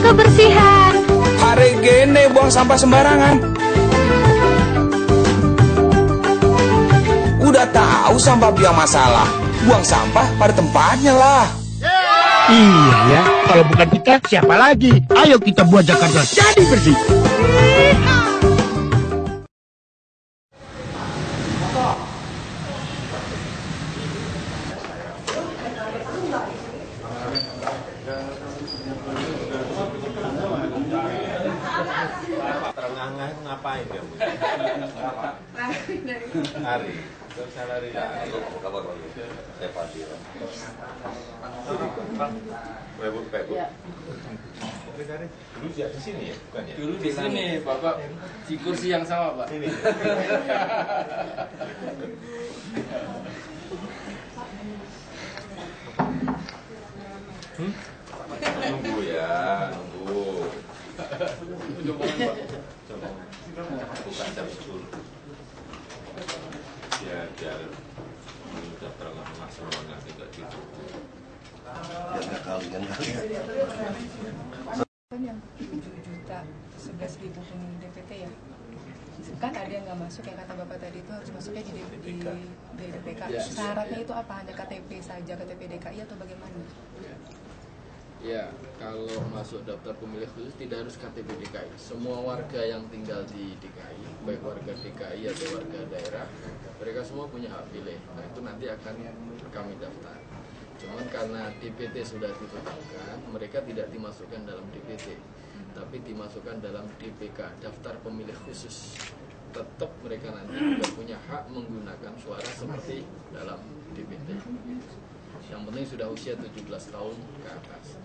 kebersihan. Hari gini buang sampah sembarangan. Udah tahu sampah biang masalah, buang sampah pada tempatnya lah. Iya ya, kalau bukan kita siapa lagi? Ayo kita buat Jakarta jadi bersih. Terengah-engah itu ngapain dia? Lari. Terus saya lari. Kabar lagi. Saya Fadil. Pebut. Dulu di sini ya, bukan ya? Dulu di sini, Bapak di kursi yang sama, Pak. Ini. Nunggu ya, nunggu. Bukan jam 10. Biar udah terengah-engah semuanya tidak gitu. Yang 7 juta 11.000 penghuni DPT ya, kan ada yang nggak masuk yang kata Bapak tadi itu harus masuknya di DPK. Syaratnya itu apa? Hanya KTP saja, KTP DKI atau bagaimana? Ya, kalau masuk daftar pemilih khusus tidak harus KTP DKI. Semua warga yang tinggal di DKI, baik warga DKI atau warga daerah, mereka semua punya hak pilih. Nah itu nanti akan kami daftar. Cuman karena DPT sudah ditetapkan, mereka tidak dimasukkan dalam DPT, tapi dimasukkan dalam DPK, daftar pemilih khusus. Tetap mereka nanti juga punya hak menggunakan suara seperti dalam DPT. Yang penting sudah usia 17 tahun ke atas.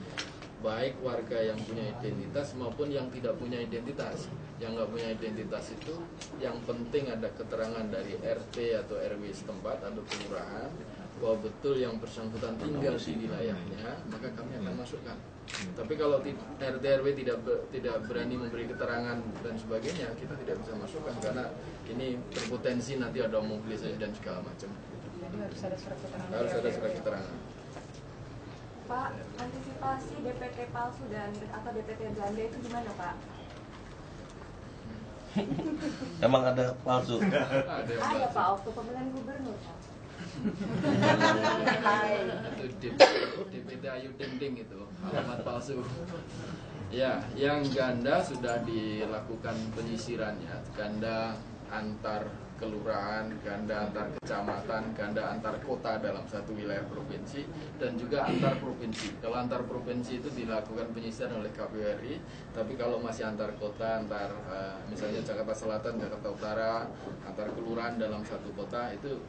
Baik warga yang punya identitas maupun yang tidak punya identitas. Yang nggak punya identitas itu yang penting ada keterangan dari RT atau RW setempat atau kelurahan bahwa betul yang bersangkutan tinggal di wilayahnya, maka kami akan masukkan. Tapi kalau RT RW tidak berani memberi keterangan dan sebagainya, kita tidak bisa masukkan karena ini berpotensi nanti ada mobilisasi dan segala macam. Jadi harus ada surat keterangan. Harus ada surat keterangan. Pak, antisipasi DPT palsu dan atau DPT ganda itu gimana, Pak? Emang ada palsu? Ada, Pak, waktu pemilihan gubernur, Pak. Itu DPT Ayu Dending itu alamat palsu. Ya, yang ganda sudah dilakukan penyisirannya. Ganda antar kelurahan, ganda antar kecamatan, ganda antar kota dalam satu wilayah provinsi, dan juga antar provinsi. Kalau antar provinsi itu dilakukan penyisiran oleh KPU RI, tapi kalau masih antar kota, antar misalnya Jakarta Selatan, Jakarta Utara, antar kelurahan dalam satu kota, itu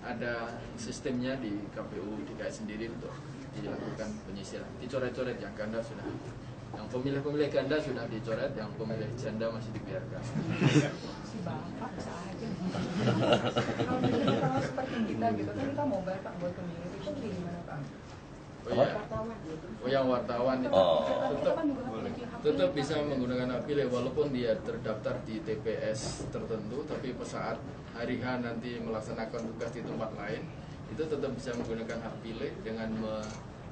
ada sistemnya di KPU DKI sendiri untuk dilakukan penyisiran. Dicoret-coret yang ganda sudah. Yang pemilih-pemilih ganda sudah dicoret, yang pemilih janda masih dibiarkan. Si Bapak saja. Kalau seperti kita gitu kan kita mobile Pak buat pemilih itu gimana Pak? Oh iya. Oh yang wartawan itu tetap bisa menggunakan hak pilih walaupun dia terdaftar di TPS tertentu, tapi saat hari H nanti melaksanakan tugas di tempat lain itu tetap bisa menggunakan hak pilih dengan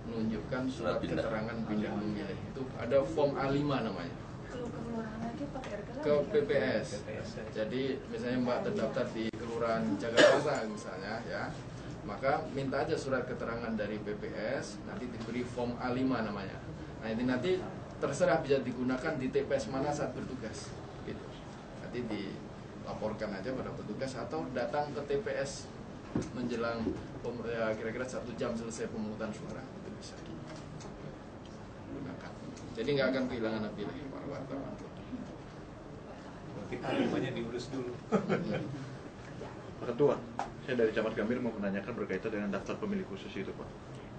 menunjukkan surat keterangan pindah memilih. Itu ada form A5 namanya. Ke PPS. Jadi misalnya Mbak terdaftar di Kelurahan Jakarta misalnya ya, maka minta aja surat keterangan dari PPS, nanti diberi form A5 namanya. Nah ini nanti terserah bisa digunakan di TPS mana saat bertugas. Gitu. Nanti dilaporkan aja pada petugas atau datang ke TPS menjelang ya, kira-kira 1 jam selesai pemungutan suara itu bisa digunakan. Jadi nggak akan kehilangan hak pilih para wartawan. Kita A5-nya diurus dulu. Pak Ketua, saya dari Camat Gambir mau menanyakan berkaitan dengan daftar pemilih khusus itu Pak.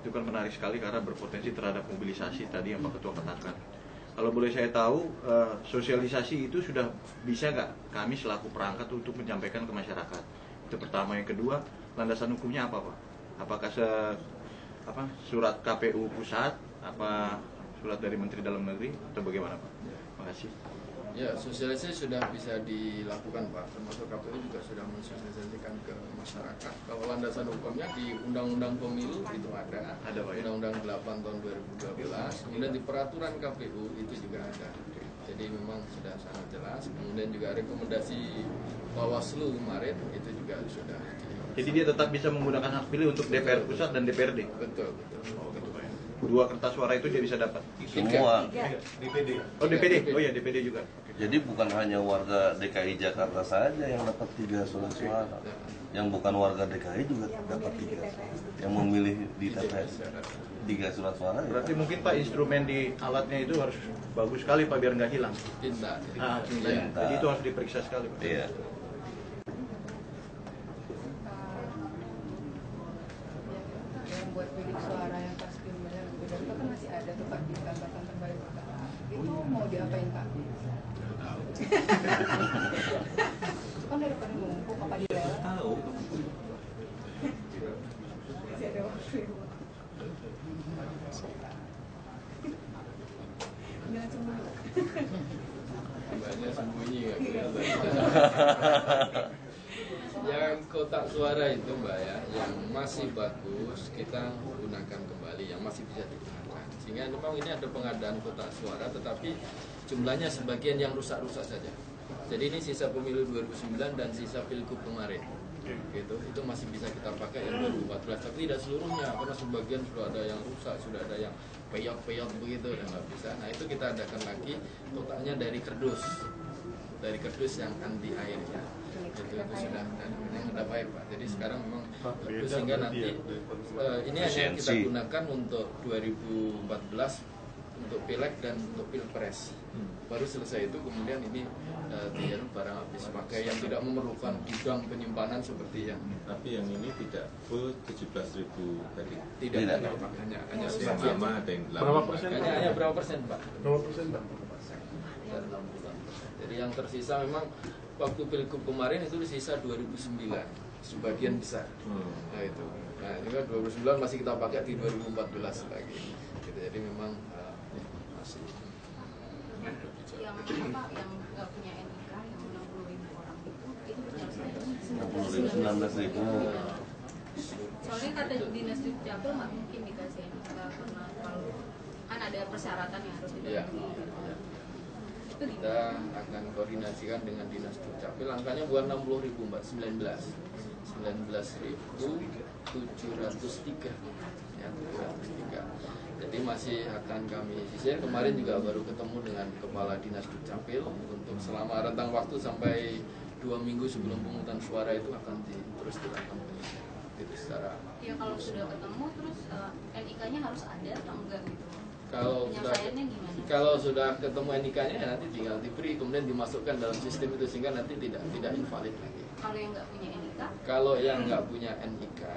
Itu kan menarik sekali karena berpotensi terhadap mobilisasi tadi yang Pak Ketua katakan. Kalau boleh saya tahu, sosialisasi itu sudah bisa nggak kami selaku perangkat untuk menyampaikan ke masyarakat? Itu pertama. Yang kedua, landasan hukumnya apa Pak? Apakah surat KPU pusat, apa surat dari Menteri Dalam Negeri, atau bagaimana Pak? Terima kasih. Ya, sosialisasi sudah bisa dilakukan Pak, termasuk KPU juga sudah mensosialisasikan ke masyarakat. Kalau landasan hukumnya di Undang-Undang Pemilu itu ada Pak, ya? Undang-Undang 8 tahun 2012, kemudian di peraturan KPU itu juga ada. Jadi memang sudah sangat jelas. Kemudian juga rekomendasi Bawaslu kemarin itu juga sudah. Jadi dia tetap bisa menggunakan hak pilih untuk DPR pusat dan DPRD. Betul. Oh, gitu Pak. Dua kertas suara itu dia bisa dapat. Semua. Oh DPD. Oh ya DPD juga. Jadi bukan hanya warga DKI Jakarta saja yang dapat 3 surat suara. Yang bukan warga DKI juga dapat 3. Yang memilih di TPS 3 surat suara. Berarti mungkin Pak instrumen di alatnya itu harus bagus sekali Pak biar nggak hilang. Tinta. Tintanya. Jadi itu harus diperiksa sekali Pak. Iya. Yang buat bilik suara yang pas pemilihan gubernur itu kan masih ada tuh Pak, ditambahkan kembali Pak. Itu mau diapain Pak? Kan daripada numpuk apa dilewat? Tahu. Masih ada waktu ya. Jangan sembunyi. Banyak sembunyi nggak kelihatan. Yang kotak suara itu Mbak ya, yang masih bagus kita gunakan kembali, yang masih bisa digunakan. Sehingga memang ini ada pengadaan kotak suara, tetapi jumlahnya sebagian yang rusak-rusak saja. Jadi ini sisa pemilu 2009 dan sisa pilgub kemarin. Gitu, itu masih bisa kita pakai yang 2014, tapi tidak seluruhnya karena sebagian sudah ada yang rusak, sudah ada yang peyot-peyot begitu dan nggak bisa. Nah itu kita adakan lagi kotaknya dari kerdus yang anti air ya. Itu sudah ada baik Pak. Jadi sekarang memang kerdus sehingga nanti ini hanya kita gunakan untuk 2014 untuk pileg dan untuk pilpres. Baru selesai itu kemudian ini barang habis pakai yang tidak memerlukan gudang penyimpanan seperti yang. Tapi yang ini tidak full 17.000 tadi. Tidak. Hanya sebagian. Sama ada yang Berapa persen? Hanya berapa persen Pak? Berapa persen Pak? Dari 60. Jadi yang tersisa memang waktu pilgub kemarin itu sisa 2009 sebagian besar. Nah itu. Nah juga 2009 masih kita pakai di 2014 lagi. Gitu, jadi memang masih. Yang apa yang nggak punya NIK yang 60.000 orang itu berapa? 19.000. Soalnya kata dinas Dukcapil nggak mungkin dikasih NIK karena kalau kan ada persyaratan yang harus dipenuhi. Kita akan koordinasikan dengan dinas Dukcapil. Angkanya bukan 60.000 Mbak, 19.703 ya, 703. Jadi masih akan kami sisir. Kemarin juga baru ketemu dengan Kepala Dinas Dukcapil untuk selama rentang waktu sampai 2 minggu sebelum pemungutan suara itu akan terus dilakukan penyisiran. Itu secara. Ya kalau sudah ketemu terus NIK-nya harus ada atau enggak gitu? Kalau sudah ketemu NIK-nya ya nanti tinggal diberi kemudian dimasukkan dalam sistem itu sehingga nanti tidak invalid lagi. Kalau yang nggak punya NIK? Kalau yang nggak punya NIK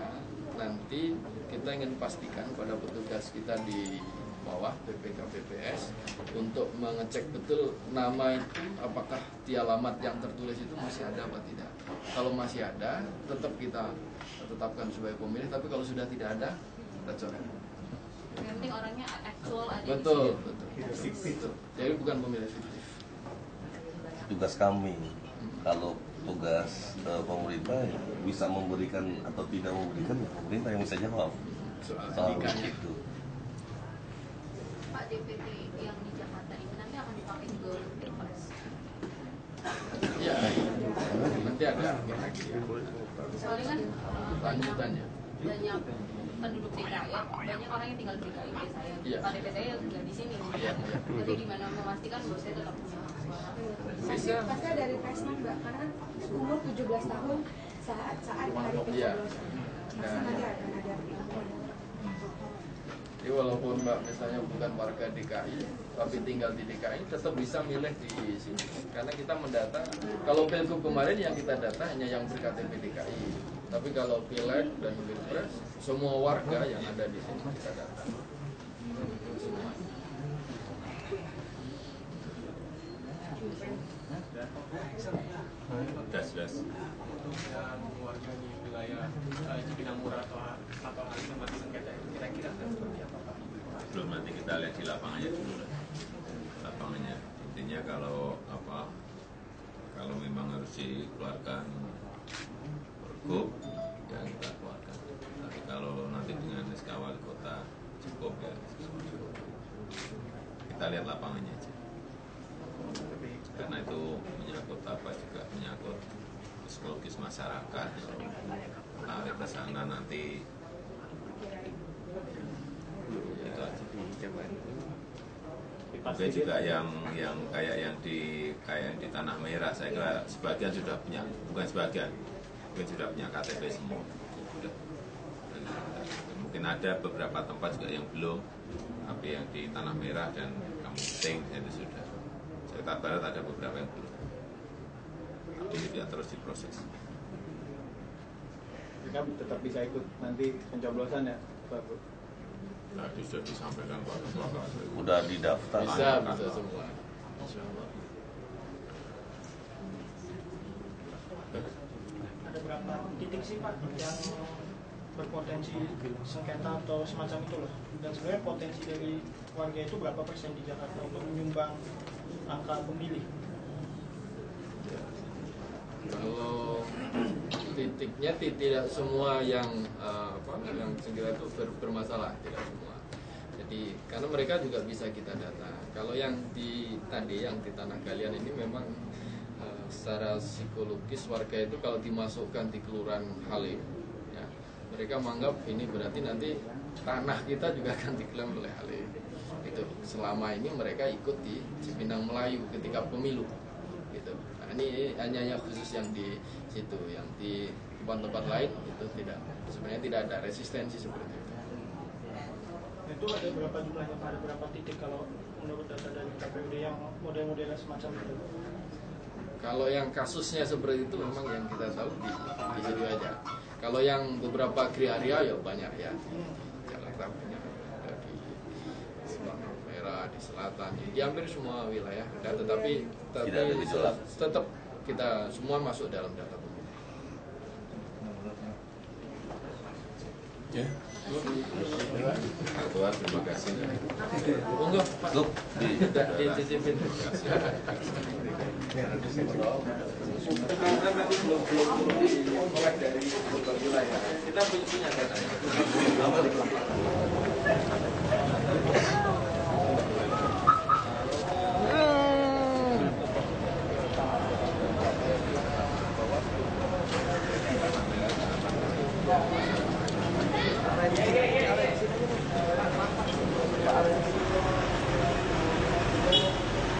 nanti kita ingin pastikan pada petugas kita di bawah PPK PPS untuk mengecek betul nama itu apakah di alamat yang tertulis itu masih ada atau tidak. Kalau masih ada tetap kita tetapkan sebagai pemilih, tapi kalau sudah tidak ada kita coret. Yang penting orangnya actual ada betul, di sini. betul. Jadi bukan pemilih fiktif. Tugas kami kalau tugas pemerintah bisa memberikan atau tidak memberikan, pemerintah yang bisa jawab soal itu. Pak, DPT yang di Jakarta ini nanti akan dipakai juga untuk pilpres. Iya, nanti ada lagi ya. Soalnya kan Lanjutannya. banyak penduduk DKI, banyak orang yang tinggal di DKI kayak saya. Iya. Pak DPT yang tinggal di sini. Iya. Jadi gimana memastikan bahwa saya tetap punya hak suara? Bisa. Pasti dari Presman Mbak, karena kan umur 17 tahun saat hari pencoblosan. Pasti nanti akan ada. Jadi walaupun Mbak misalnya bukan warga DKI, tapi tinggal di DKI, tetap bisa milih di sini. Karena kita mendata, kalau pilgub kemarin yang kita data hanya yang ber-KTP DKI. Tapi kalau pileg dan pilpres, semua warga yang ada di sini kita data. Semua. Das. Warga di wilayah Cipinang Murah atau hari tempat sengketa kira-kira akan seperti apa Pak? Belum, nanti kita lihat di lapangannya dulu lah. Lapangannya intinya kalau apa kalau memang harus dikeluarkan pergub ya kita keluarkan. Tapi kalau nanti dengan SK Wali Kota cukup ya kita lihat lapangannya aja. Karena itu menyangkut apa juga menyangkut psikologis masyarakat. Tarik ke sana nanti itu aja. Mungkin juga yang kayak yang di Tanah Merah, saya kira sebagian sudah punya, bukan sebagian, mungkin sudah punya KTP semua. Sudah. Dan mungkin ada beberapa tempat juga yang belum, tapi yang di Tanah Merah dan Kampung Ting itu sudah. Jakarta Barat ada beberapa yang belum. Tapi ya terus diproses. Mereka tetap bisa ikut nanti pencoblosan ya, Pak? Tadi sudah disampaikan Pak Ketua KPU. Udah didaftar. Bisa semua. Insya Allah. Ada berapa titik sih Pak yang berpotensi sengketa atau semacam itu loh? Dan sebenarnya potensi dari warga itu berapa persen di Jakarta untuk menyumbang angka pemilih? Kalau titiknya tidak semua yang yang sengketa itu bermasalah, tidak semua. Jadi karena mereka juga bisa kita data. Kalau yang di tanah galian ini memang secara psikologis warga itu kalau dimasukkan di Kelurahan Halim, ya, mereka menganggap ini berarti nanti tanah kita juga akan diklaim oleh Halim. Itu selama ini mereka ikut di Cipinang Melayu ketika pemilu. Gitu. Nah, ini hanya khusus yang di situ, yang di tempat-tempat lain itu tidak, sebenarnya tidak ada resistensi seperti itu. Itu ada berapa jumlahnya, ada berapa titik kalau menurut data dari KPUD yang model-model semacam itu? Kalau yang kasusnya seperti itu memang yang kita tahu di situ aja. Kalau yang beberapa area ya banyak ya, di Jakarta banyak, ada di Tanah Merah, di selatan, di hampir semua wilayah. Dan tetapi tetap kita semua masuk dalam data pemilih. Ya. Ketua, terima kasih. Monggo Pak. Dicicipin. Karena nanti belum mulai dari beberapa wilayah. Kita punya datanya.